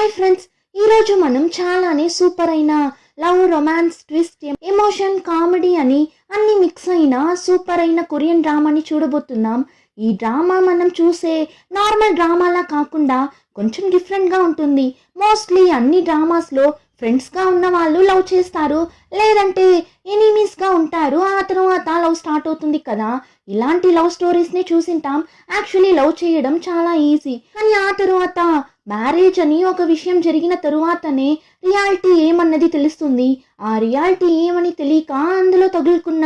Hi friends, ఈరోజు మనం చాలానే సూపర్ అయిన love, romance, twist, emotion, comedy అని అన్ని మిక్స్ అయిన సూపర్ అయిన కొరియన్ డ్రామాని చూడబోతున్నాం. ఈ డ్రామా మనం చూసే నార్మల్ డ్రామాలా కాకుండా కొంచెం డిఫరెంట్గా ఉంటుంది. మోస్ట్లీ అన్ని డ్రామాస్లో ఫ్రెండ్స్గా ఉన్న వాళ్ళు లవ్ చేస్తారు, లేదంటే ఎనిమీస్గా ఉంటారు. ఆ తర్వాత లవ్ స్టార్ట్ అవుతుంది కదా. ఇలాంటి లవ్ స్టోరీస్ని చూసింటాం. యాక్చువల్లీ లవ్ చేయడం చాలా ఈజీ, కానీ ఆ తరువాత మ్యారేజ్ అని ఒక విషయం జరిగిన తరువాతనే రియాలిటీ ఏమన్నది తెలుస్తుంది. ఆ రియాలిటీ ఏమని తెలియక అందులో తగులుకున్న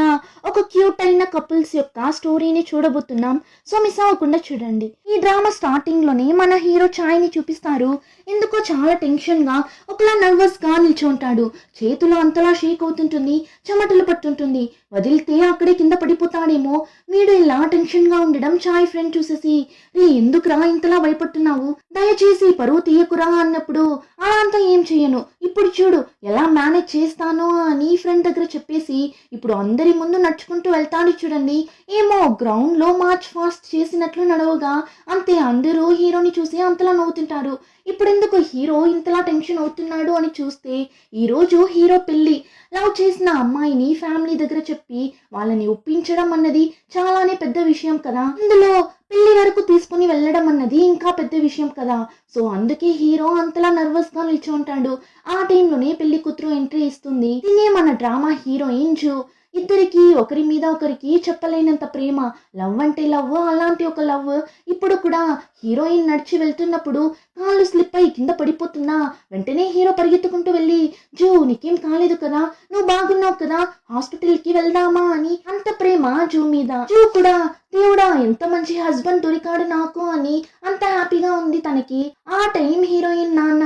ఒక క్యూట్ అయిన కపుల్స్ యొక్క స్టోరీని చూడబోతున్నాం. సో మిస్ అవ్వకుండా చూడండి. ఈ డ్రామా స్టార్టింగ్ లోనే మన హీరో ఛాయ్ని చూపిస్తారు. ఎందుకో చాలా టెన్షన్ గా, ఒకలా నర్వస్ గా నిల్చుంటాడు. చేతులు అంతలా షేక్ అవుతుంటుంది, చెమటలు పట్టుంటుంది. వదిలితే అక్కడే కింద పడిపోతాడేమో. వీడు ఇలా టెన్షన్ గా ఉండడం ఛాయ్ ఫ్రెండ్ చూసేసి, రే ఎందుకురా ఇంతలా భయపడుతున్నావు, దయచేసి పరువు తీయకురా అన్నప్పుడు, అలా అంతా ఏం చెయ్యను, ఇప్పుడు చూడు ఎలా మేనేజ్ చేస్తానో అని ఫ్రెండ్ దగ్గర చెప్పేసి ఇప్పుడు అందరి ముందు నడుచుకుంటూ వెళ్తాడు. చూడండి, ఏమో గ్రౌండ్ లో మార్చ్ ఫాస్ట్ చేసినట్లు నడవగా అంతే అందరూ హీరోని చూసి అంతలా నవ్వుతుంటారు. ఇప్పుడెందుకు హీరో ఇంతలా టెన్షన్ అవుతున్నాడు అని చూస్తే, ఈరోజు హీరో పెళ్లి. లవ్ చేసిన అమ్మాయిని ఫ్యామిలీ దగ్గర చెప్పి వాళ్ళని ఒప్పించడం అన్నది చాలానే పెద్ద విషయం కదా. ఇందులో పెళ్లి వరకు తీసుకుని వెళ్ళడం అన్నది ఇంకా పెద్ద విషయం కదా. సో అందుకే హీరో అంతలా నర్వస్ గా నిల్చుంటాడు. ఆ టైంలోనే పెళ్లి కూతురు ఎంట్రీ ఇస్తుంది. దీన్నే మన డ్రామా హీరోయిన్ జూ. ఇద్దరికి ఒకరి మీద ఒకరికి చెప్పలేనంత ప్రేమ. లవ్ అంటే లవ్, అలాంటి ఒక లవ్. ఇప్పుడు కూడా హీరోయిన్ నడిచి వెళ్తున్నప్పుడు కాళ్ళు స్లిప్ అయి కింద పడిపోతున్నా వెంటనే హీరో పరిగెత్తుకుంటూ వెళ్ళి, జూ నీకేం కాలేదు కదా, నువ్వు బాగున్నావు కదా, హాస్పిటల్ కి వెళ్దామా అని. అంత ప్రేమ జూ మీద. జూ కూడా దేవుడా ఎంత మంచి హస్బెండ్ దొరికాడు నాకు అని అంత హ్యాపీగా ఉంది తనకి. ఆ టైం హీరోయిన్ నాన్న,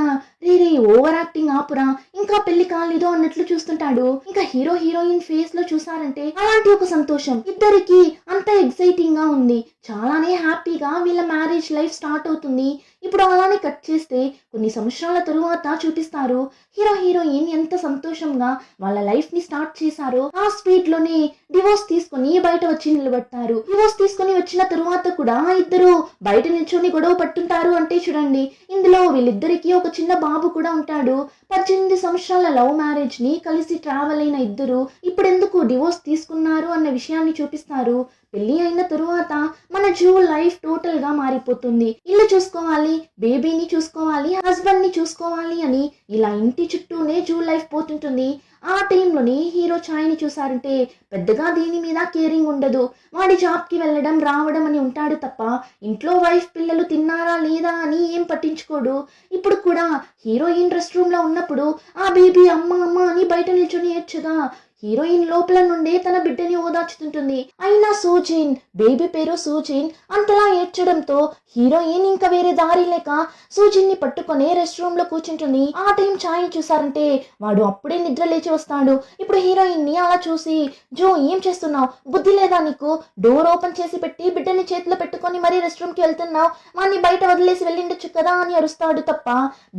రే ఓవర్ యాక్టింగ్ ఆపురా, ఇంకా పెళ్లి కాలేదు అన్నట్లు చూస్తుంటాడు. ఇంకా హీరో హీరోయిన్ ఫేస్ లో చూసారంటే అలాంటి ఒక సంతోషం. ఇద్దరికి అంత ఎక్సైటింగ్ గా ఉంది. చాలానే హ్యాపీగా వీళ్ళ మ్యారేజ్ లైఫ్ స్టార్ట్ అవుతుంది. ఇప్పుడు అలానే కట్ చేస్తే కొన్ని సంవత్సరాల తరువాత చూపిస్తారు హీరో హీరోయిన్ ఎంత సంతోషంగా వాళ్ళ లైఫ్ ని స్టార్ట్ చేశారో. ఆ స్పీడ్ లోనే డివోర్స్ తీసుకుని బయట వచ్చి నిలబడతారు. డివోర్స్ తీసుకుని వచ్చిన తరువాత కూడా ఇద్దరు బయట నిల్చొని గొడవ పట్టుంటారు. అంటే చూడండి, ఇందులో వీళ్ళిద్దరికి ఒక చిన్న బాబు కూడా ఉంటాడు. 18 సంవత్సరాల లవ్ మ్యారేజ్ ని కలిసి ట్రావెల్ అయిన ఇద్దరు ఇప్పుడెందుకు డివోర్స్ తీసుకున్నారు అన్న విషయాన్ని చూపిస్తారు. పెళ్లి అయిన తరువాత మన జూ లైఫ్ టోటల్ గా మారిపోతుంది. ఇల్లు చూసుకోవాలి, బేబీని చూసుకోవాలి, హస్బెండ్ ని చూసుకోవాలి అని ఇలా ఇంటి చుట్టూనే జూ లైఫ్ పోతుంటుంది. ఆ టైంలోని హీరో ఛాయ్ని చూసారంటే పెద్దగా దీని మీద కేరింగ్ ఉండదు. వాడి జాబ్ కి వెళ్ళడం రావడం అని ఉంటాడు తప్ప ఇంట్లో వైఫ్ పిల్లలు తిన్నారా లేదా అని ఏం పట్టించుకోడు. ఇప్పుడు కూడా హీరోయిన్ రెస్ట్ రూమ్ లో ఉన్నప్పుడు ఆ బేబీ అమ్మ అమ్మ అని బయట నిల్చొని ఏడ్చగా హీరోయిన్ లోపల నుండే తన బిడ్డని ఓదార్చుతుంటుంది. అయినా సూజిన్, బేబీ పేరు సూజిన్, అంతలా ఏడ్చడంతో హీరోయిన్ ఇంకా వేరే దారి లేక సూజిన్ ని పట్టుకొని రెస్ట్ రూమ్ లో కూర్చుంటుంది. ఆ టైం ఛాయ్ చూసారంటే వాడు అప్పుడే నిద్ర లేచి వస్తాడు. ఇప్పుడు హీరోయిన్ ని అలా చూసి, జో ఏం చేస్తున్నావు, బుద్ధి లేదా నీకు, డోర్ ఓపెన్ చేసి పెట్టి బిడ్డని చేతిలో పెట్టుకొని మరీ రెస్ట్ రూమ్ కి వెళ్తున్నావు, వాడిని బయట వదిలేసి వెళ్ళిండొచ్చు కదా అని అరుస్తాడు తప్ప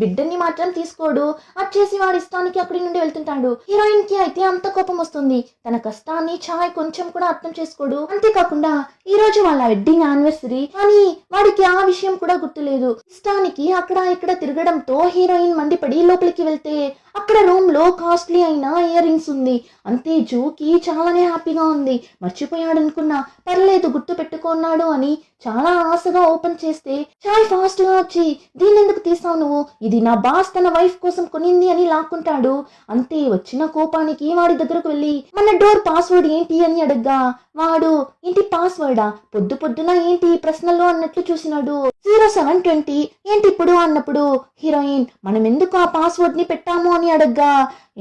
బిడ్డని మాత్రం తీసుకోడు. వచ్చేసి వాడి ఇష్టానికి అక్కడి నుండి వెళ్తుంటాడు. హీరోయిన్ కి అయితే అంత కోపం వస్తుంది. తన కష్టాన్ని ఛాయ్ కొంచెం కూడా అర్థం చేసుకోడు. అంతేకాకుండా ఈ రోజు వాళ్ళ వెడ్డింగ్ యానివర్సరీ, కానీ వాడికి ఆ విషయం కూడా గుర్తులేదు. ఇష్టానికి అక్కడ ఇక్కడ తిరగడంతో హీరోయిన్ మండిపడి లోపలికి వెళ్తే అక్కడ రూమ్ లో కాస్ట్లీ అయిన ఇయర్ రింగ్స్ ఉంది. అంతే జూకి చాలానే హ్యాపీగా ఉంది. మర్చిపోయాడు అనుకున్నా, పర్లేదు గుర్తు పెట్టుకున్నాడు అని చాలా ఆశగా ఓపెన్ చేస్తే ఛాయ్ ఫాస్ట్ గా వచ్చి, దీన్ని ఎందుకు తీసావు నువ్వు, ఇది నా బాస్ తన వైఫ్ కోసం కొనింది అని లాక్కుంటాడు. అంతే వచ్చిన కోపానికి వాడి దగ్గరకు వెళ్ళి, మన డోర్ పాస్వర్డ్ ఏంటి అని అడగ్గా వాడు, ఏంటి పాస్వర్డా, పొద్దు పొద్దున ఏంటి ప్రశ్నలు అన్నట్లు చూసినాడు. 0720 ఏంటి ఇప్పుడు అన్నప్పుడు హీరోయిన్, మనం ఎందుకు ఆ పాస్వర్డ్ ని పెట్టాము అని అడగ్గా,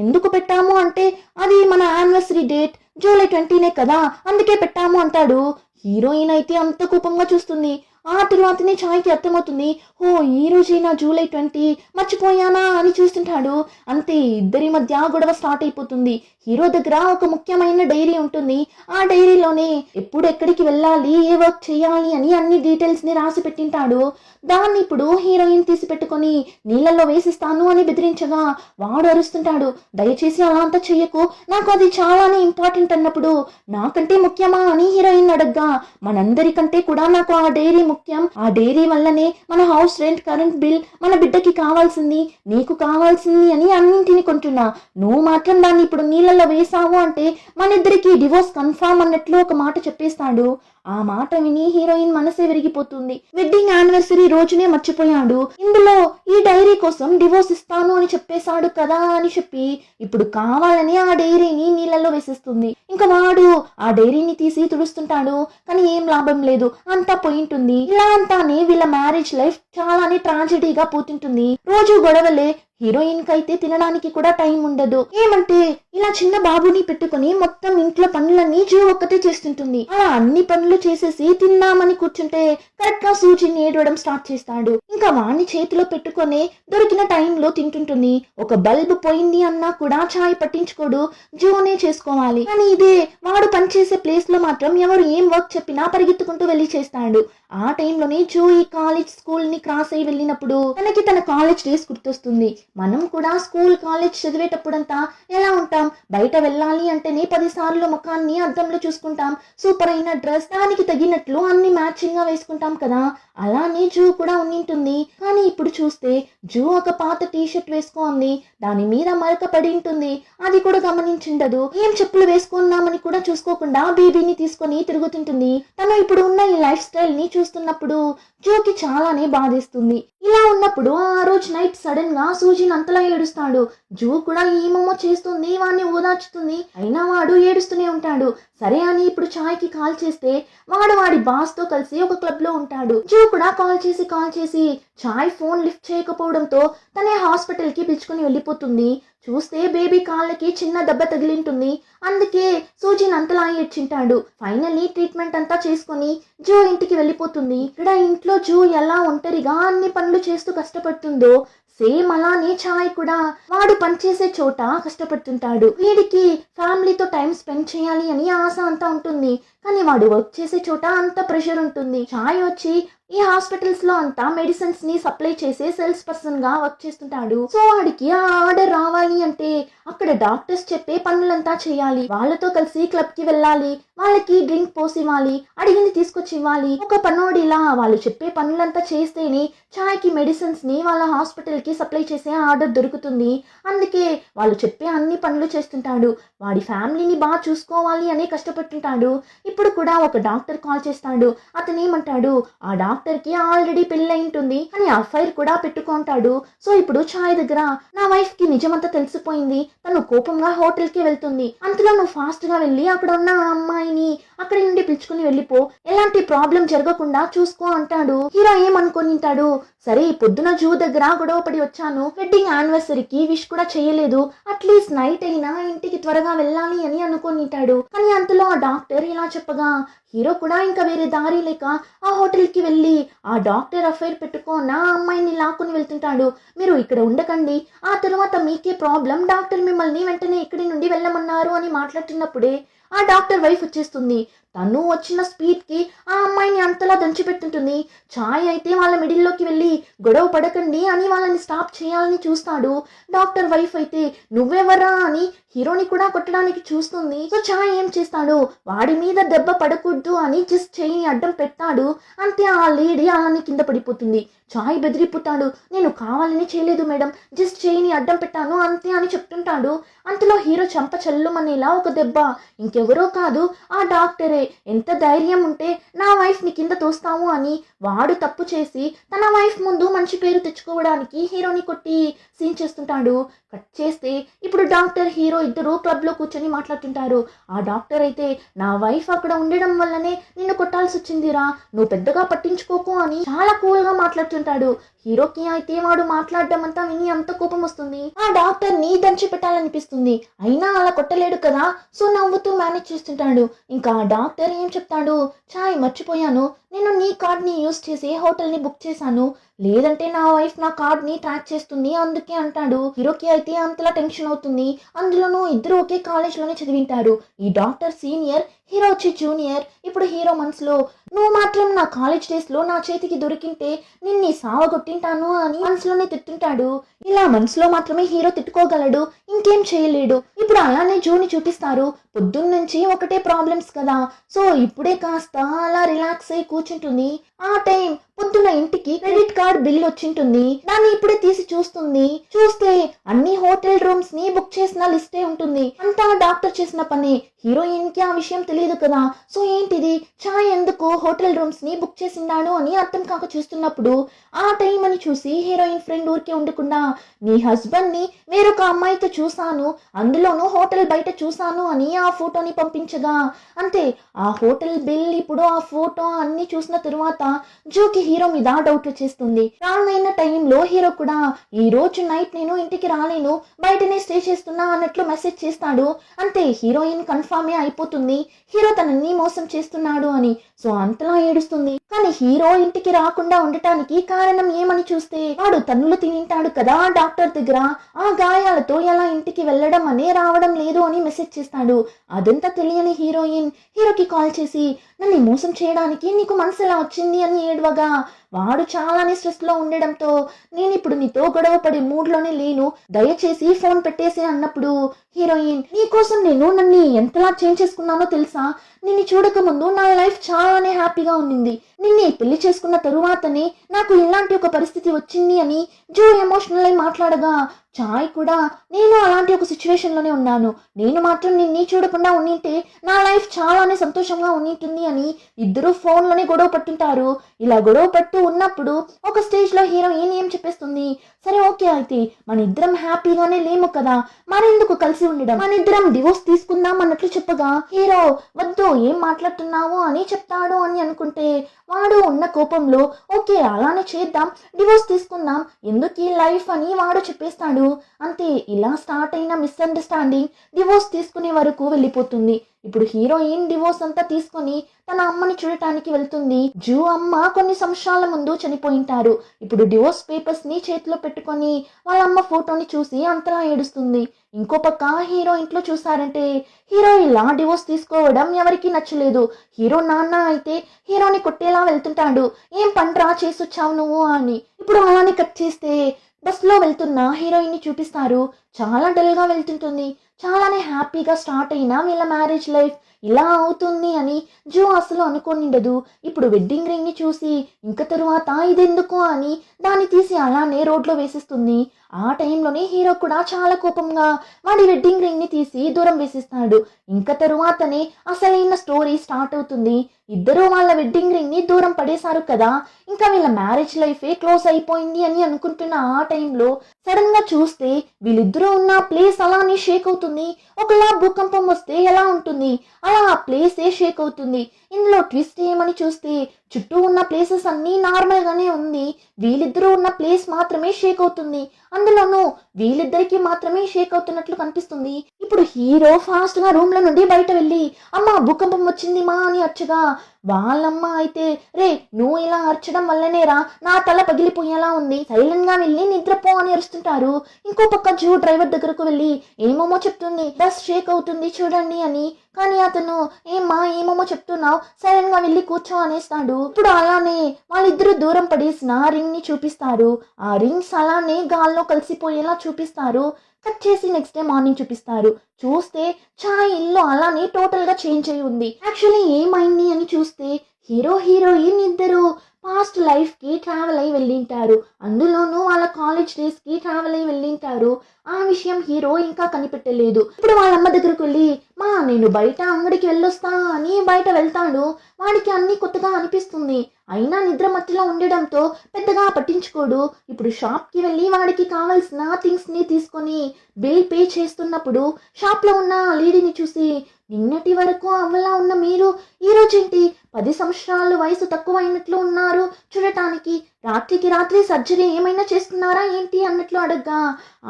ఎందుకు పెట్టాము అంటే అది మన యానివర్సరీ డేట్ జూలై 20నే కదా, అందుకే పెట్టాము అంటాడు. హీరోయిన్ అయితే అంత కోపంగా చూస్తుంది. ఆ తరువాతనే ఛాయ్కి అర్థమవుతుంది, ఓ ఈ రోజైనా జూలై 20, మర్చిపోయానా అని చూస్తుంటాడు. అంతే ఇద్దరి మధ్య గొడవ స్టార్ట్ అయిపోతుంది. హీరో దగ్గర ఒక ముఖ్యమైన డైరీ ఉంటుంది. ఆ డైరీలోనే ఎప్పుడు ఎక్కడికి వెళ్ళాలి, ఏ వర్క్ చేయాలి అని అన్ని డీటెయిల్స్ ని రాసి పెట్టింటాడు. దాన్ని ఇప్పుడు హీరోయిన్ తీసి పెట్టుకొని నీళ్ళల్లో వేసిస్తాను అని బెదిరించగా వాడు అరుస్తుంటాడు, దయచేసి అలా అంతా చెయ్యకు, నాకు అది చాలానే ఇంపార్టెంట్ అన్నప్పుడు నాకంటే ముఖ్యమా అని హీరోయిన్ అడగ్గా, మనందరికంటే కూడా నాకు ఆ డైరీ ముఖ్యం. ఆ డైరీ వల్లనే మన హౌస్ రెంట్, కరెంట్ బిల్, మన బిడ్డకి కావాల్సింది, నీకు కావాల్సింది అని అన్నింటిని కొంటున్నా. నువ్వు మాత్రం దాన్ని ఇప్పుడు నీళ్ళల్లో వేసావు అంటే మన ఇద్దరికి డివోర్స్ కన్ఫర్మ్ అన్నట్లు ఒక మాట చెప్పేస్తాడు. ఆ మాట విని హీరోయిన్ మనసే విరిగిపోతుంది. వెడ్డింగ్ యానివర్సరీ రోజునే మర్చిపోయాడు. ఇందులో ఈ డైరీ కోసం డివోర్స్ ఇస్తాను అని చెప్పేశాడు కదా అని చెప్పి ఇప్పుడు కావాలని ఆ డైరీని నీళ్ళల్లో వేసేస్తుంది. ఇంకా వాడు ఆ డైరీని తీసి తుడుస్తుంటాడు. కానీ ఏం లాభం లేదు, అంతా పోయింటుంది. ఇలా అంతానే వీళ్ళ మ్యారేజ్ లైఫ్ చాలానే ట్రాజెడీగా పోతుంటుంది. రోజు గొడవలే. హీరోయిన్ కైతే తినడానికి కూడా టైం ఉండదు. ఏమంటే ఇలా చిన్న బాబుని పెట్టుకుని మొత్తం ఇంట్లో పనులన్నీ జూ ఒక్కటే చేస్తుంటుంది. అలా అన్ని పనులు చేసేసి తిందామని కూర్చుంటే కరెక్ట్ గా సూజిని ఏడవడం స్టార్ట్ చేస్తాడు. ఇంకా వాణ్ణి చేతిలో పెట్టుకొని దొరికిన టైంలో తింటుంటుంది. ఒక బల్బ్ పోయింది అన్నా కూడా చాయ్ పట్టించుకోడు, జూనే చేసుకోవాలి. కానీ ఇదే వాడు పనిచేసే ప్లేస్ లో మాత్రం ఎవరు ఏం వర్క్ చెప్పినా పరిగెత్తుకుంటూ వెళ్ళి చేస్తాడు. ఆ టైంలోనే జూ ఈ కాలేజ్ స్కూల్ ని క్రాస్ అయి వెళ్ళినప్పుడు తనకి తన కాలేజ్ డేస్ గుర్తొస్తుంది. మనం కూడా స్కూల్ కాలేజ్ చదివేటప్పుడంతా ఎలా ఉంటాం, బయట వెళ్ళాలి అంటేనే 10 సార్లు ముఖాన్ని అద్దంలో చూసుకుంటాం. సూపర్ అయిన డ్రెస్, దానికి తగినట్లు అన్ని మ్యాచింగ్ గా వేసుకుంటాం కదా. అలానే జూ కూడా ఉండింటుంది. కానీ ఇప్పుడు చూస్తే జూ ఒక పాత టీషర్ట్ వేసుకోంది, దాని మీద మరక పడి ఉంటుంది. అది కూడా గమనించుండదు. ఏం చెప్పులు వేసుకున్నామని కూడా చూసుకోకుండా బేబీని తీసుకొని తిరుగుతుంటుంది. తను ఇప్పుడు ఉన్న ఈ లైఫ్ స్టైల్ ని చూస్తున్నప్పుడు జూకి చాలానే బాధేస్తుంది. ఇలా ఉన్నప్పుడు ఆ రోజు నైట్ సడన్ గా సూజిన్ అంతలా ఏడుస్తాడు. జూ కూడా ఏమేమో చేస్తుంది, వాడిని ఓదార్చుతుంది. అయినా వాడు ఏడుస్తూనే ఉంటాడు. సరే అని ఇప్పుడు చాయ్ కి కాల్ చేస్తే వాడి బాస్ తో కలిసి ఒక క్లబ్ లో ఉంటాడు. జూ కూడా కాల్ చేసి చాయ్ ఫోన్ లిఫ్ట్ చేయకపోవడంతో తనే హాస్పిటల్ కి పిలుచుకుని వెళ్ళిపోతుంది. చూస్తే బేబీ కాళ్ళకి చిన్న దెబ్బ తగిలింటుంది. అందుకే సూజిన్ అంతలా ఏడ్చింటాడు. ఫైనల్లీ ట్రీట్మెంట్ అంతా చేసుకుని జూ ఇంటికి వెళ్ళిపోతుంది. ఇక్కడ ఇంట్లో జూ ఎలా ఒంటరిగా అన్ని పనులు చేస్తూ కష్టపడుతుందో సేమ్ అలానే చాయ్ కూడా వాడు పనిచేసే చోట కష్టపడుతుంటాడు. వీడికి ఫ్యామిలీతో టైం స్పెండ్ చేయాలి అని ఆశ అంతా ఉంటుంది. కానీ వాడు వర్క్ చేసే చోట అంత ప్రెషర్ ఉంటుంది. చాయ్ వచ్చి ఈ హాస్పిటల్స్ లో అంతా మెడిసిన్స్ ని సప్లై చేసే సేల్స్ పర్సన్ గా వర్క్ చేస్తుంటాడు. సో వాడికి ఆ ఆర్డర్ రావాలి అంటే అక్కడ డాక్టర్స్ చెప్పే పనులంతా చేయాలి. వాళ్ళతో కలిసి క్లబ్ కి వెళ్ళాలి, వాళ్ళకి డ్రింక్ పోసి ఇవ్వాలి, అడిగింది తీసుకొచ్చి ఇవ్వాలి. ఒక పనోడిలా వాళ్ళు చెప్పే పనులంతా చేస్తేనే చాయ్ కి మెడిసిన్స్ ని వాళ్ళ హాస్పిటల్ కి సప్లై చేసే ఆర్డర్ దొరుకుతుంది. అందుకే వాళ్ళు చెప్పే అన్ని పనులు చేస్తుంటాడు. వాడి ఫ్యామిలీని బాగా చూసుకోవాలి అనే కష్టపడుతుంటాడు. ఇప్పుడు కూడా ఒక డాక్టర్ కాల్ చేస్తాడు. అతను ఏమంటాడు, ఆ డాక్టర్ కి ఆల్రెడీ పెళ్లి ఉంటుంది, కానీ అఫైర్ కూడా పెట్టుకుంటాడు. సో ఇప్పుడు చాయ్ దగ్గర నా వైఫ్ కి నిజమంతా తెలిసిపోయింది, తను కోపంగా హోటల్ కి వెళ్తుంది. అంతలో నువ్వు ఫాస్ట్ గా వెళ్ళి అక్కడ ఉన్న ఆ అమ్మాయిని అక్కడి నుండి పిలుచుకుని వెళ్ళిపో, ఎలాంటి ప్రాబ్లం జరగకుండా చూసుకో అంటాడు. హీరో ఏమనుకుంటాడు, సరే పొద్దున జూ దగ్గర గొడవ పడి వచ్చాను, వెడ్డింగ్ యానివర్సరీకి విష్ కూడా చేయలేదు, అట్లీస్ట్ నైట్ అయినా ఇంటికి త్వరగా వెళ్ళాలి అని అనుకుంటాడు. కానీ అంతలో ఆ డాక్టర్ ఇలా చెప్పగా హీరో కూడా ఇంకా వేరే దారి లేక ఆ హోటల్ కి వెళ్ళి ఆ డాక్టర్ అఫైర్ పెట్టుకున్న ఆ అమ్మాయిని లాక్కుని వెళ్తుంటాడు. మీరు ఇక్కడ ఉండకండి, ఆ తర్వాత మీకే ప్రాబ్లం, డాక్టర్ మిమ్మల్ని వెంటనే ఇక్కడి నుండి వెళ్ళమన్నారు అని మాట్లాడుతున్నప్పుడే ఆ డాక్టర్ వైఫ్ వచ్చేస్తుంది. తను వచ్చిన స్పీడ్ కి ఆ అమ్మాయిని అంతలా దంచిపెట్టుంటుంది. చాయ్ అయితే వాళ్ళ మిడిల్లోకి వెళ్ళి గొడవ పడకండి అని వాళ్ళని స్టాప్ చేయాలని చూస్తాడు. డాక్టర్ వైఫ్ అయితే నువ్వెవరా అని హీరోని కూడా కొట్టడానికి చూస్తుంది. సో చాయ్ ఏం చేస్తాడు, వాడి మీద దెబ్బ పడకూడదు అని జస్ట్ చేయిని అడ్డం పెడతాడు. అంతే ఆ లేడీ అలానే కింద పడిపోతుంది. చాయ్ బెదిరిపోతాడు, నేను కావాలని చేయలేదు మేడం, జస్ట్ చేయిని అడ్డం పెట్టాను అంతే అని చెప్తుంటాడు. అంతలో హీరో చంప చల్లుమనేలా ఒక దెబ్బ, ఇంకెవరో కాదు ఆ డాక్టరే. ఎంత ధైర్యం ఉంటే నా వైఫ్ ని కింద తోస్తావు అని వాడు తప్పు చేసి తన వైఫ్ ముందు మంచి పేరు తెచ్చుకోవడానికి హీరోని కొట్టి సీన్ చేస్తుంటాడు. కట్ చేస్తే ఇప్పుడు డాక్టర్ హీరో ఇద్దరు క్లబ్ లో కూర్చొని మాట్లాడుతుంటారు. ఆ డాక్టర్ అయితే నా వైఫ్ అక్కడ ఉండడం వల్లనే నిన్ను కొట్టాల్సి వచ్చిందిరా, నువ్వు పెద్దగా పట్టించుకోకు అని చాలా కూల్ గా మాట్లాడుతుంటాడు. హీరోకి అయితే వాడు మాట్లాడడం అంతా విని అంత కోపం వస్తుంది. ఆ డాక్టర్ ని దంచి పెట్టాలనిపిస్తుంది, అయినా అలా కొట్టలేడు కదా. సో నవ్వుతూ మేనేజ్ చేస్తుంటాడు. ఇంకా ఆ డాక్టర్ ఏం చెప్తాడు, చాయ్ మర్చిపోయాను, నేను నీ కార్డ్ ని యూజ్ చేసి హోటల్ ని బుక్ చేశాను, లేదంటే నా వైఫ్ నా కార్డ్ ని ట్రాక్ చేస్తుంది అందుకే అంటాడు. హీరోకి అయితే అంతలా టెన్షన్ అవుతుంది. అందులోనూ ఇద్దరు ఒకే కాలేజ్ లోనే చదివింటారు. ఈ డాక్టర్ సీనియర్, హీరో వచ్చి జూనియర్. ఇప్పుడు హీరో మనసులో నువ్వు మాత్రం నా కాలేజ్ డేస్ లో నా చేతికి దొరికింటే నిన్ని సావగొట్టింటాను అని మనసులోనే తిట్టుంటాడు. ఇలా మనసులో మాత్రమే హీరో తిట్టుకోగలడు, ఇంకేం చేయలేడు. ఇప్పుడు అలానే జూని చూపిస్తారు. పొద్దున్నుంచి ఒకటే ప్రాబ్లమ్స్ కదా, సో ఇప్పుడే కాస్త అలా రిలాక్స్ అయి కూర్చుంటుంది. ఆ టైం పొద్దున ఇంటికి క్రెడిట్ కార్డ్ బిల్ వచ్చింటుంది. దాన్ని ఇప్పుడే తీసి చూస్తే అన్ని హోటల్ రూమ్స్ ని బుక్ చేసిన లిస్టే ఉంటుంది. అంతా డాక్టర్ చేసిన పని. హీరోయిన్ కి ఆ విషయం తెలియదు కదా. సో ఏంటిది, చాయ్ ఎందుకు హోటల్ రూమ్స్ ని బుక్ చేసిండాడు అని అర్థం కాక చూస్తున్నప్పుడు ఆ టైం అని చూసి హీరోయిన్ ఫ్రెండ్ ఊరికే ఉండకుండా, నీ హస్బెండ్ ని వేరొక అమ్మాయితో చూసాను, అందులోనూ హోటల్ బయట చూసాను అని ఆ ఫోటోని పంపించగా అంతే. ఆ హోటల్ బిల్, ఇప్పుడు ఆ ఫోటో అన్ని చూసిన తరువాత జోకి హీరో మీద డౌట్ వచ్చేస్తుంది. రానైన టైంలో హీరో కూడా ఈ రోజు నైట్ నేను ఇంటికి రాలేను, బయటనే స్టే చేస్తున్నా అన్నట్లు మెసేజ్ చేస్తాడు. అంతే, హీరోయిన్ కన్ఫర్మే అయిపోతుంది హీరో తనని మోసం చేస్తున్నాడు అని. సో అంతలా ఏడుస్తుంది. కానీ హీరో ఇంటికి రాకుండా ఉండటానికి కారణం ఏమని చూస్తే, వాడు తన్నులు తింటాడు కదా డాక్టర్ దగ్గర, ఆ గాయాలతో ఎలా ఇంటికి వెళ్ళడం అనే రావడం లేదు అని మెసేజ్ చేస్తాడు. అదంతా తెలియని హీరోయిన్ హీరోకి కాల్ చేసి, నన్ను మోసం చేయడానికి నీకు మనసు ఎలా వచ్చింది అని ఏడవగా, వాడు చాలానే స్ట్రెస్ లో ఉండడంతో, నేను ఇప్పుడు నీతో గొడవ పడే మూడ్ లోనే లేను, దయచేసి ఫోన్ పెట్టేసి అన్నప్పుడు హీరోయిన్, నీకోసం నేను నన్ను ఎంతలా చేంజ్ చేసుకున్నానో తెలుసా, నిన్ను చూడక ముందు నా లైఫ్ చాలానే హ్యాపీగా ఉండింది, నిన్ను పెళ్లి చేసుకున్న తరువాతనే నాకు ఇలాంటి ఒక పరిస్థితి వచ్చింది అని జో ఎమోషనల్ అయి మాట్లాడగా, చాయ్ కూడా నేను అలాంటి ఒక సిచ్యువేషన్ లోనే ఉన్నాను, నేను మాత్రం నిన్ను చూడకుండా ఉండింటే నా లైఫ్ చాలానే సంతోషంగా ఉండింటుంది అని ఇద్దరు ఫోన్ లోనే గొడవ పట్టుంటారు. ఇలా గొడవ పట్టు ఉన్నప్పుడు ఒక స్టేజ్ లో హీరోయిన్ ఏం చెప్పేస్తుంది, సరే ఓకే, అయితే మన ఇద్దరం హ్యాపీగానే లేము కదా, మరెందుకు కలిసి ఉండడం, మన ఇద్దరం డివోర్స్ తీసుకుందాం అన్నట్లు చెప్పగా, హీరో వద్దు ఏం మాట్లాడుతున్నావు అని చెప్తాడు అని అనుకుంటే, వాడు ఉన్న కోపంలో ఓకే అలానే చేద్దాం, డివోర్స్ తీసుకుందాం, ఎందుకు ఈ లైఫ్ అని వాడు చెప్పేస్తాడు. అంతే, ఇలా స్టార్ట్ అయిన మిస్అండర్స్టాండింగ్ డివోర్స్ తీసుకునే వరకు వెళ్ళిపోతుంది. ఇప్పుడు హీరోయిన్ డివోర్స్ అంతా తీసుకొని తన అమ్మని చూడటానికి వెళ్తుంది. జూ అమ్మ కొన్ని సంవత్సరాల ముందు చనిపోయింటారు. ఇప్పుడు డివోర్స్ పేపర్స్ ని చేతిలో పెట్టుకొని వాళ్ళ అమ్మ ఫోటోని చూసి అంతలా ఏడుస్తుంది. ఇంకో పక్క హీరో ఇంట్లో చూసారంటే, హీరో ఇలా డివోర్స్ తీసుకోవడం ఎవరికి నచ్చలేదు. హీరో నాన్న అయితే హీరోని కొట్టేలా వెళ్తుంటాడు, ఏం పండ్రా చేసొచ్చావు నువ్వు అని. ఇప్పుడు అలానే కట్ చేస్తే బస్ లో వెళ్తున్న హీరోయిన్ ని చూపిస్తారు. చాలా డల్ గా వెళ్తుంటుంది. చాలానే హ్యాపీగా స్టార్ట్ అయిన వీళ్ళ మ్యారేజ్ లైఫ్ ఇలా అవుతుంది అని జో అసలు అనుకోనిండదు. ఇప్పుడు వెడ్డింగ్ రింగ్ ని చూసి ఇంక తరువాత ఇదెందుకు అని దాన్ని తీసి అలానే రోడ్లో వేసిస్తుంది. ఆ టైంలోనే హీరో కూడా చాలా కోపంగా వాడి వెడ్డింగ్ రింగ్ ని తీసి దూరం వేసిస్తాడు. ఇంక తరువాతనే అసలైన స్టోరీ స్టార్ట్ అవుతుంది. ఇద్దరు వాళ్ళ వెడ్డింగ్ రింగ్ ని దూరం పడేశారు కదా, ఇంకా వీళ్ళ మ్యారేజ్ లైఫే క్లోజ్ అయిపోయింది అని అనుకుంటున్న ఆ టైంలో సడన్ గా చూస్తే వీళ్ళిద్దరూ ఉన్న ప్లేస్ అలానే షేక్ అవుతుంది. ఒకలా భూకంపం వస్తే ఎలా ఉంటుంది అలా ఆ ప్లేసే షేక్ అవుతుంది. ఇందులో ట్విస్ట్ ఏమని చూస్తే, చుట్టూ ఉన్న ప్లేసెస్ అన్నీ నార్మల్ గానే ఉంది, వీళ్ళిద్దరూ ఉన్న ప్లేస్ మాత్రమే షేక్ అవుతుంది. అందులోనూ వీళ్ళిద్దరికి మాత్రమే షేక్ అవుతున్నట్లు కనిపిస్తుంది. ఇప్పుడు హీరో ఫాస్ట్ గా రూమ్ లో నుండి బయట వెళ్ళి, అమ్మా భూకంపం వచ్చింది మా అని అర్చగా, వాళ్ళమ్మ అయితే, రే నువ్వు ఇలా అరచడం వల్లనేరా నా తల పగిలిపోయేలా ఉంది, సైలెంట్ గా వెళ్ళి నిద్రపో అని అరుస్తుంటారు. ఇంకో పక్క జూ డ్రైవర్ దగ్గరకు వెళ్ళి ఏమోమో చెప్తుంది, బస్ షేక్ అవుతుంది చూడండి అని. కానీ అతను, ఏమ్మా ఏమోమో చెప్తున్నావు, సైలెంట్ గా వెళ్ళి కూర్చో అనేస్తాడు. ఇప్పుడు అలానే వాళ్ళిద్దరూ దూరం పడేసిన రింగ్ ని చూపిస్తారు. ఆ రింగ్స్ అలానే గాల్లో కలిసిపోయేలా చూపిస్తారు. కట్ చేసి నెక్స్ట్ డే మార్నింగ్ చూపిస్తారు. చూస్తే చాయ్ ఇల్లు అలానే టోటల్ గా చేంజ్ అయి ఉంది. యాక్చువల్లీ ఏమైంది అని చూస్తే, హీరో హీరోయిన్ ఇద్దరు పాస్ట్ లైఫ్ కి ట్రావెల్ అయి వెళ్ళింటారు. అందులోనూ వాళ్ళ కాలేజ్ డేస్ కి ట్రావెల్ అయి వెళ్ళింటారు. ఆ విషయం హీరో ఇంకా కనిపెట్టలేదు. ఇప్పుడు వాళ్ళ అమ్మ దగ్గరకు వెళ్ళి, మా నేను బయట అంగడికి వెళ్ళొస్తా అని బయట వెళ్తాడు. వాడికి అన్ని కొత్తగా అనిపిస్తుంది, అయినా నిద్ర మత్తులో ఉండడంతో పెద్దగా పట్టించుకోడు. ఇప్పుడు షాప్ కి వెళ్ళి వాడికి కావాల్సిన థింగ్స్ ని తీసుకొని బిల్ పే చేస్తున్నప్పుడు షాప్ లో ఉన్న లేడీని చూసి, నిన్నటి వరకు అవ్వలా ఉన్న మీరు ఈ రోజేంటి 10 సంవత్సరాలు వయసు తక్కువైనట్లు ఉన్నారు చూడటానికి, రాత్రికి రాత్రి సర్జరీ ఏమైనా చేసుకున్నారా ఏంటి అన్నట్లు అడగ్గా,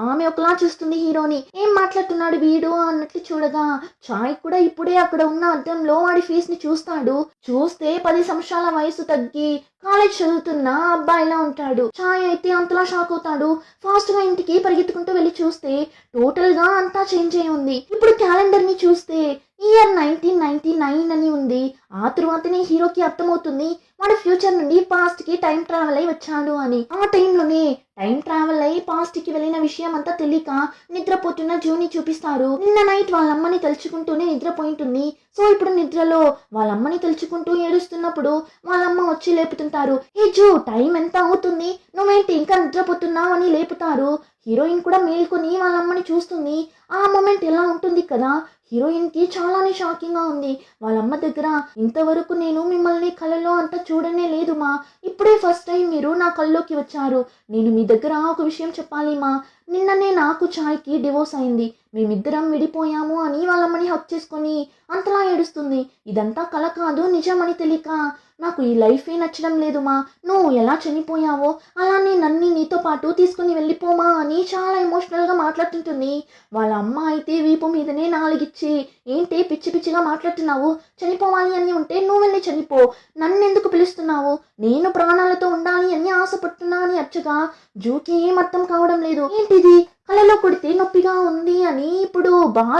ఆమె ఒకలా చూస్తుంది హీరోని. ఏం మాట్లాడుతున్నాడు వీడు అన్నట్లు చూడగా, చాయ్ కూడా ఇప్పుడే అక్కడ ఉన్న అద్దంలో వాడి ఫేస్ ని చూస్తాడు. చూస్తే 10 సంవత్సరాల వయసు తగ్గి కాలేజ్ చదువుతున్న అబ్బాయిలా ఉంటాడు. చాయ్ అయితే అంతలా షాక్ అవుతాడు. ఫాస్ట్ గా ఇంటికి పరిగెత్తుకుంటూ వెళ్ళి చూస్తే టోటల్ గా అంతా చేంజ్ అయి ఉంది. ఇప్పుడు క్యాలెండర్ ని చూస్తే ఇయర్ 1999 అని ఉంది. ఆ తరువాతనే హీరోకి అర్థమవుతుంది వాడు ఫ్యూచర్ నుండి పాస్ట్ కి టైం ట్రావెల్ అయి వచ్చాడు అని. ఆ టైంలోనే టైం ట్రావెల్ అయి పాస్ట్ కి వెళ్ళిన విషయం అంతా తెలియక నిద్రపోతున్న జూని చూపిస్తారు. నిన్న నైట్ వాళ్ళ అమ్మని తలుచుకుంటూనే నిద్రపోయింటుంది. సో ఇప్పుడు నిద్రలో వాళ్ళమ్మని తలుచుకుంటూ ఏడుస్తున్నప్పుడు వాళ్ళమ్మ వచ్చి లేపుతుంటారు. ఏ జూ, టైం ఎంత అవుతుంది, నువ్వేంటి ఇంకా నిద్రపోతున్నావు అని లేపుతారు. హీరోయిన్ కూడా మేల్కొని వాళ్ళమ్మని చూస్తుంది. ఆ మూమెంట్ ఎలా ఉంటుంది కదా, హీరోయిన్కి చాలానే షాకింగ్గా ఉంది. వాళ్ళమ్మ దగ్గర ఇంతవరకు నేను మిమ్మల్ని కలలో అంతా చూడనే లేదు మా, ఇప్పుడే ఫస్ట్ టైం మీరు నా కల్లోకి వచ్చారు. నేను మీ దగ్గర ఒక విషయం చెప్పాలి మా, నిన్ననే నాకు ఛాయ్కి డివోర్స్ అయింది, మేమిద్దరం విడిపోయాము అని వాళ్ళమ్మని హక్ చేసుకొని అంతలా ఏడుస్తుంది. ఇదంతా కల కాదు, నిజమని తెలియక నాకు ఈ లైఫే నచ్చడం లేదు మా, నువ్వు ఎలా చనిపోయావో అలానే నన్ను నీతో పాటు తీసుకుని వెళ్ళిపోమా అని చాలా ఎమోషనల్గా మాట్లాడుతుంటుంది. వాళ్ళ అమ్మ అయితే వీపు మీదనే నాలుగిచ్చి, ఏంటి పిచ్చి పిచ్చిగా మాట్లాడుతున్నావు, చనిపోవాలి అని ఉంటే నువ్వు వెళ్ళి చనిపో, నన్నెందుకు పిలుస్తున్నావు, నేను ప్రాణాలతో ఉండాలి అని ఆశపడుతున్నా అని అచ్చగా జూకి ఏం అర్థం కావడం లేదు. ఏంటిది, కళ్ళలో కొడితే నొప్పిగా ఉంది అని ఇప్పుడు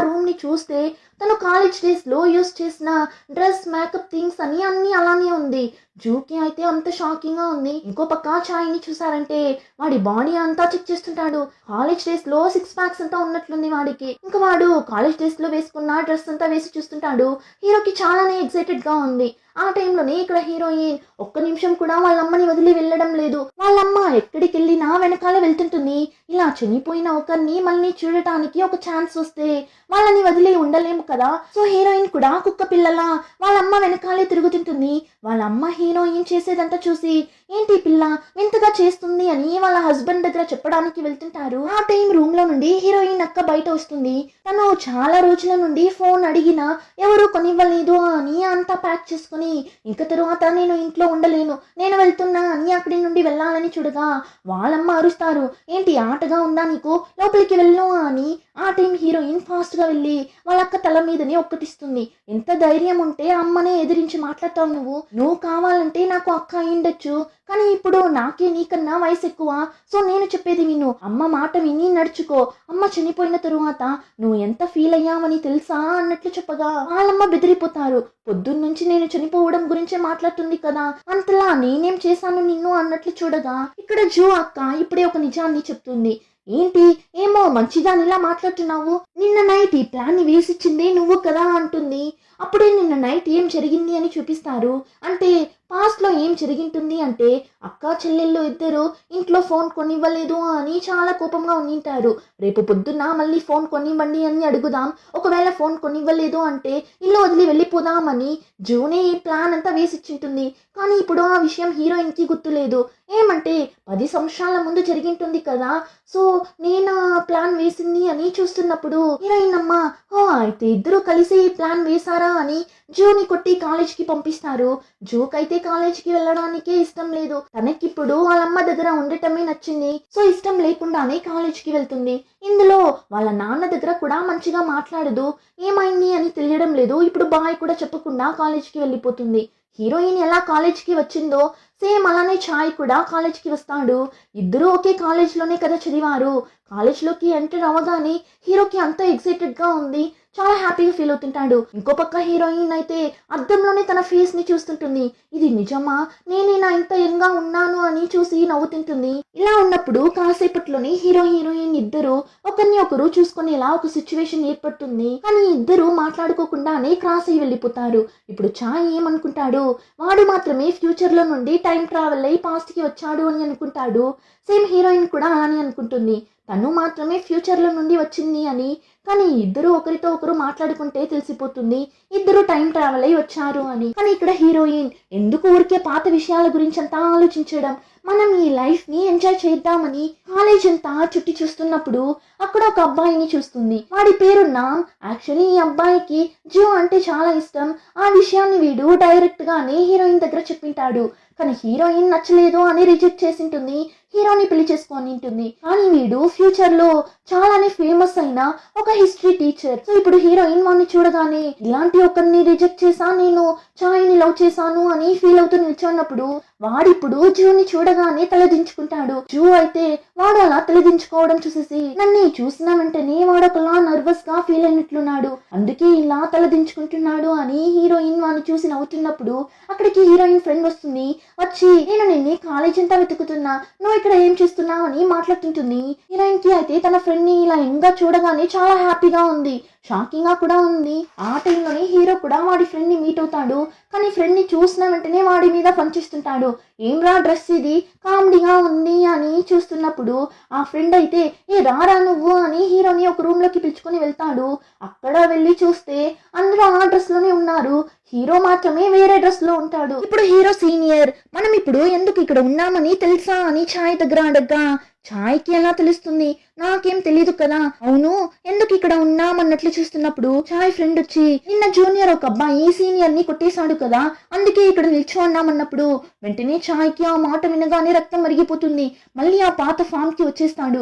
రూమ్ని చూస్తే తను కాలేజ్ డేస్లో యూస్ చేసిన డ్రెస్, మేకప్ థింగ్స్ అని అన్నీ అలానే ఉంది. జూకి అయితే అంత షాకింగ్గా ఉంది. ఇంకో పక్క ఛాయ్ని చూసారంటే వాడి బాడీ అంతా చెక్ చేస్తుంటాడు. కాలేజ్ డేస్లో 6 ప్యాక్స్ అంతా ఉన్నట్లుంది వాడికి. ఇంకా వాడు కాలేజ్ డేస్లో వేసుకున్న డ్రెస్ అంతా వేసి చూస్తుంటాడు. హీరోకి చాలానే ఎక్సైటెడ్గా ఉంది. ఆ టైంలోనే ఇక్కడ హీరోయిన్ ఒక్క నిమిషం కూడా వాళ్ళమ్మని వదిలి వెళ్ళడం లేదు. వాళ్ళమ్మ ఎక్కడికి వెళ్ళినా వెనకాలే వెళ్తుంటుంది. ఇలా చనిపోయిన ఒకరిని మళ్ళీ చూడటానికి ఒక ఛాన్స్ వస్తే వాళ్ళని వదిలి ఉండలేము కదా. సో హీరోయిన్ కూడా కుక్క పిల్లలా వాళ్ళమ్మ వెనకాలే తిరుగుతుంటుంది. వాళ్ళమ్మ హీరోయిన్ చేసేదంతా చూసి, ఏంటి పిల్ల వింతగా చేస్తుంది అని వాళ్ళ హస్బెండ్ దగ్గర చెప్పడానికి వెళ్తుంటారు. ఆ టైం రూమ్ లో నుండి హీరోయిన్ అక్క బయట వస్తుంది. తను చాలా రోజుల నుండి ఫోన్ అడిగినా ఎవరు కొనివ్వలేదు అని అంతా ప్యాక్ చేసుకుని, ఇంకా తరువాత నేను ఇంట్లో ఉండలేను, నేను వెళ్తున్నా అని అక్కడి నుండి వెళ్ళాలని చూడగా వాళ్ళమ్మ అరుస్తారు, ఏంటి ఆటగా ఉందా నీకు, లోపలికి వెళ్ళు అని. ఆ టైం హీరోయిన్ ఫాస్ట్ గా వెళ్ళి వాళ్ళ అక్క తల మీదని ఒక్కటిస్తుంది. ఎంత ధైర్యం ఉంటే అమ్మనే ఎదిరించి మాట్లాడతావు నువ్వు కావాలంటే నాకు అక్క అయిండొచ్చు, కానీ ఇప్పుడు నాకే నీకన్నా వయసు ఎక్కువ, సో నేను చెప్పేది విను, అమ్మ మాట విని నడుచుకో, అమ్మ చనిపోయిన తరువాత నువ్వు ఎంత ఫీల్ అయ్యావని తెలుసా అన్నట్లు చెప్పగా వాళ్ళమ్మ బెదిరిపోతారు. పొద్దున్నుంచి నేను చనిపోవడం గురించే మాట్లాడుతుంది కదా, అంతలా నేనేం చేశాను నిన్ను అన్నట్లు చూడగా ఇక్కడ జూ అక్క ఇప్పుడే ఒక నిజాన్ని చెప్తుంది. ఏంటి ఏమో మంచిదానిలా మాట్లాడుతున్నావు, నిన్న నైట్ ఈ ప్లాన్ వేసిచ్చిందే నువ్వు కదా అంటుంది. అప్పుడే నిన్న నైట్ ఏం జరిగింది అని చూపిస్తారు. అంటే పాస్ట్ లో ఏం జరిగింటుంది అంటే అక్క చెల్లెళ్ళు ఇద్దరు ఇంట్లో ఫోన్ కొనివ్వలేదు అని చాలా కోపంగా ఉండింటారు. రేపు పొద్దున్న మళ్ళీ ఫోన్ కొనివ్వండి అని అడుగుదాం, ఒకవేళ ఫోన్ కొనివ్వలేదు అంటే ఇల్లు వదిలి వెళ్ళిపోదామని జూనే ఈ ప్లాన్ అంతా వేసిచ్చింటుంది. కానీ ఇప్పుడు ఆ విషయం హీరోయిన్ కి గుర్తులేదు. ఏమంటే 10 సంవత్సరాల ముందు జరిగింటుంది కదా, సో నేను ఆ ప్లాన్ వేసింది అని చూస్తున్నప్పుడు హీరోయిన్ అమ్మ, ఓ అయితే ఇద్దరు కలిసి ఈ ప్లాన్ వేశారా అని జూని కొట్టి కాలేజ్కి పంపిస్తారు. జూకైతే కాలేజ్కి వెళ్ళడానికే ఇష్టం లేదు, తనకిప్పుడు వాళ్ళమ్మ దగ్గర ఉండటమే నచ్చింది. సో ఇష్టం లేకుండానే కాలేజ్కి వెళ్తుంది. ఇందులో వాళ్ళ నాన్న దగ్గర కూడా మంచిగా మాట్లాడదు, ఏమైంది అని తెలియడం లేదు. ఇప్పుడు బాయ్ కూడా చెప్పకుండా కాలేజ్కి వెళ్ళిపోతుంది. హీరోయిన్ ఎలా కాలేజ్కి వచ్చిందో సేమ్ అలానే ఛాయ్ కూడా కాలేజ్కి వస్తాడు. ఇద్దరూ ఒకే కాలేజ్లోనే కదా చదివారు. కాలేజ్లోకి ఎంటర్ అవ్వగానే హీరోకి అంత ఎక్సైటెడ్గా ఉంది, చాలా హ్యాపీగా ఫీల్ అవుతుంటాడు. ఇంకో పక్క హీరోయిన్ అయితే అద్దంలోనే తన ఫేస్ ని చూస్తుంటుంది. ఇది నిజమా, నేనేనా ఇంత యంగా ఉన్నాను అని చూసి నవ్వుతుంటుంది. ఇలా ఉన్నప్పుడు కాసేపట్లోనే హీరోయిన్ ఇద్దరు ఒకరిని ఒకరు చూసుకునేలా ఒక సిచ్యువేషన్ ఏర్పడుతుంది. కానీ ఇద్దరు మాట్లాడుకోకుండానే క్రాస్ అయ్యి వెళ్ళిపోతారు. ఇప్పుడు ఛాయ్ ఏమనుకుంటాడు, వాడు మాత్రమే ఫ్యూచర్ లో నుండి టైం ట్రావెల్ అయ్యి పాస్ట్ కి వచ్చాడు అని అనుకుంటాడు. సేమ్ హీరోయిన్ కూడా అలానే అనుకుంటుంది, తను మాత్రమే ఫ్యూచర్ లో నుండి వచ్చింది అని. కానీ ఇద్దరు ఒకరితో ఒకరు మాట్లాడుకుంటే తెలిసిపోతుంది ఇద్దరు టైం ట్రావెల్ అయి వచ్చారు అని. కానీ ఇక్కడ హీరోయిన్ ఎందుకు ఊరికే పాత విషయాల గురించి అంతా ఆలోచించడం, మనం ఈ లైఫ్ ని ఎంజాయ్ చేద్దామని కాలేజ్ అంతా చుట్టి చూస్తున్నప్పుడు అక్కడ ఒక అబ్బాయిని చూస్తుంది. వాడి పేరు నామ్. యాక్చువల్లీ ఈ అబ్బాయికి జూ అంటే చాలా ఇష్టం. ఆ విషయాన్ని వీడు డైరెక్ట్ గానే హీరోయిన్ దగ్గర చెప్పింటాడు. కానీ హీరోయిన్ నచ్చలేదు అని రిజెక్ట్ చేసింటుంది, హీరోని పెళ్లి చేసుకొని ఉంటుంది. కానీ వీడు ఫ్యూచర్ లో చాలానే ఫేమస్ అయిన ఒక హిస్టరీ టీచర్. సో ఇప్పుడు హీరోయిన్ వాడిని చూడగానే ఇలాంటి ఒకరిని రిజెక్ట్ చేసా, నేను ఛాయ్ని లవ్ చేశాను అని ఫీల్ అవుతూ నిల్చున్నప్పుడు వాడిప్పుడు జూని చూడగానే తలదించుకుంటాడు. జూ అయితే వాడు అలా తలదించుకోవడం చూసేసి నన్ను చూసిన వెంటనే వాడు ఒకలా నర్వస్ గా ఫీల్ అయినట్లున్నాడు, అందుకే ఇలా తలదించుకుంటున్నాడు అని హీరోయిన్ వాడిని చూసి నవ్వుతున్నప్పుడు అక్కడికి హీరోయిన్ ఫ్రెండ్ వస్తుంది. వచ్చి నేను నిన్ను కాలేజ్ అంతా వెతుకుతున్నా, నువ్వు ఇక్కడ ఏం చేస్తున్నావు అని మాట్లాడుతుంటుంది. హీరోయిన్ కి అయితే తన ఫ్రెండ్ ని ఇలా ఇంకా చూడగానే చాలా హ్యాపీగా ఉంది, షాకింగ్ గా కూడా ఉంది. ఆ టైంలోనే హీరో కూడా వాడి ఫ్రెండ్ ని మీట్ అవుతాడు. కానీ ఫ్రెండ్ ని చూసిన వెంటనే వాడి మీద పంచిస్తుంటాడు. ఏమ్రా డ్రెస్ ఇది కామెడీగా ఉంది అని చూస్తున్నప్పుడు ఆ ఫ్రెండ్ అయితే ఏ రారా నువ్వు అని హీరోని ఒక రూమ్ లోకి పిలుచుకొని వెళ్తాడు. అక్కడ వెళ్ళి చూస్తే అందరూ ఆ డ్రెస్ లోనే ఉన్నారు, హీరో మాత్రమే వేరే డ్రెస్ లో ఉంటాడు. ఇప్పుడు హీరో సీనియర్ మనం ఇప్పుడు ఎందుకు ఇక్కడ ఉన్నామని తెలుసా అని ఛాయ్ దగ్గర అడగ్గా ఛాయ్కి ఎలా తెలుస్తుంది, నాకేం తెలీదు కదా, అవును ఎందుకు ఇక్కడ ఉన్నామన్నట్లు చూస్తున్నప్పుడు ఛాయ్ ఫ్రెండ్ వచ్చి నిన్న జూనియర్ ఒక అబ్బాయి సీనియర్ ని కొట్టేశాడు కదా, అందుకే ఇక్కడ నిల్చో ఉన్నామన్నప్పుడు వెంటనే ఛాయ్కి ఆ మాట వినగానే రక్తం మరిగిపోతుంది. మళ్ళీ ఆ పాత ఫామ్ కి వచ్చేస్తాడు.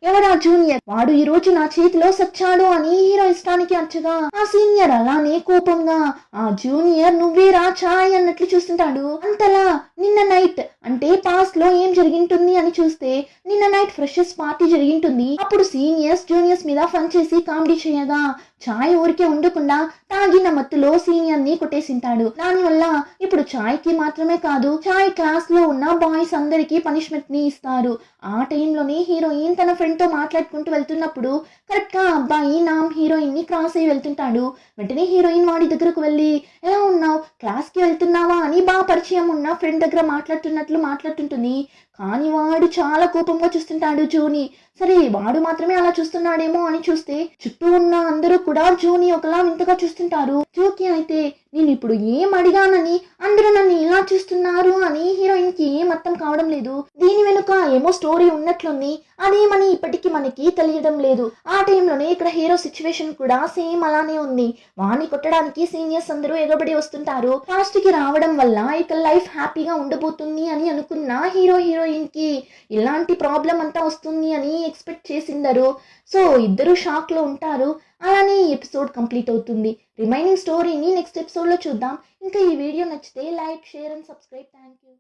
ఎవరా జూనియర్, వాడు ఈ రోజు నా చేతిలో సచ్చాడు అని హీరో ఇష్టానికి అచ్చగా ఆ సీనియర్ అలానే కోపంగా ఆ జూనియర్ నువ్వేరా ఛాయ్ అన్నట్లు చూస్తుంటాడు. అంతలా నిన్న నైట్ అంటే పాస్ట్ లో ఏం జరిగింటుంది అని చూస్తే నిన్న నైట్ ఫ్రెషర్స్ పార్టీ జరిగింటుంది. అప్పుడు సీనియర్స్ జూనియర్స్ మీద ఫన్ చేసి కామెడీ చేయగా ఛాయ్ ఊరికే ఉండకుండా తాగిన మత్తులో సీనియర్ ని కొట్టేసింటాడు. దానివల్ల ఇప్పుడు ఛాయ్ కి మాత్రమే కాదు ఛాయ్ క్లాస్ లో ఉన్న బాయ్స్ అందరికి పనిష్మెంట్ ని ఇస్తారు. ఆ టైంలోనే హీరోయిన్ తన ఫ్రెండ్ తో మాట్లాడుకుంటూ వెళ్తున్నప్పుడు కరెక్ట్ గా అబ్బాయి నామ్ హీరోయిన్ ని క్రాస్ అయ్యి వెళ్తుంటాడు. వెంటనే హీరోయిన్ వాడి దగ్గరకు వెళ్ళి ఎలా ఉన్నావు, క్లాస్ కి వెళ్తున్నావా అని బాగా పరిచయం ఉన్న ఫ్రెండ్ దగ్గర మాట్లాడుతున్నట్లు మాట్లాడుతుంటుంది. కానీ వాడు చాలా కోపంగా చూస్తుంటాడు జూని. సరే వాడు మాత్రమే అలా చూస్తున్నాడేమో అని చూస్తే చుట్టూ ఉన్న అందరూ కూడా జూని ఒకలా వింతగా చూస్తుంటారు. జూకి అయితే నేను ఇప్పుడు ఏం అడిగానని అందరూ నన్ను ఇలా చూస్తున్నారు అని హీరోయిన్ కి ఏం అర్థం కావడం లేదు. దీని వెనుక ఏమో స్టోరీ ఉన్నట్లుంది, అదేమని ఇప్పటికీ మనకి తెలియడం లేదు. ఆ టైంలోనే ఇక్కడ హీరో సిచ్యువేషన్ కూడా సేమ్ అలానే ఉంది. వాణ్ణి కొట్టడానికి సీనియర్స్ అందరూ ఎగబడి వస్తుంటారు. లాస్ట్ కి రావడం వల్ల ఇక లైఫ్ హ్యాపీగా ఉండబోతుంది అని అనుకున్న హీరోయిన్ కి ఇలాంటి ప్రాబ్లం అంతా వస్తుంది అని ఎక్స్పెక్ట్ చేసిందరు. సో ఇద్దరు షాక్ లో ఉంటారు. అలానే ఈ ఎపిసోడ్ కంప్లీట్ అవుతుంది. రిమైనింగ్ స్టోరీని నెక్స్ట్ ఎపిసోడ్ లో చూద్దాం. ఇంకా ఈ వీడియో నచ్చితే like, share and subscribe. Thank you.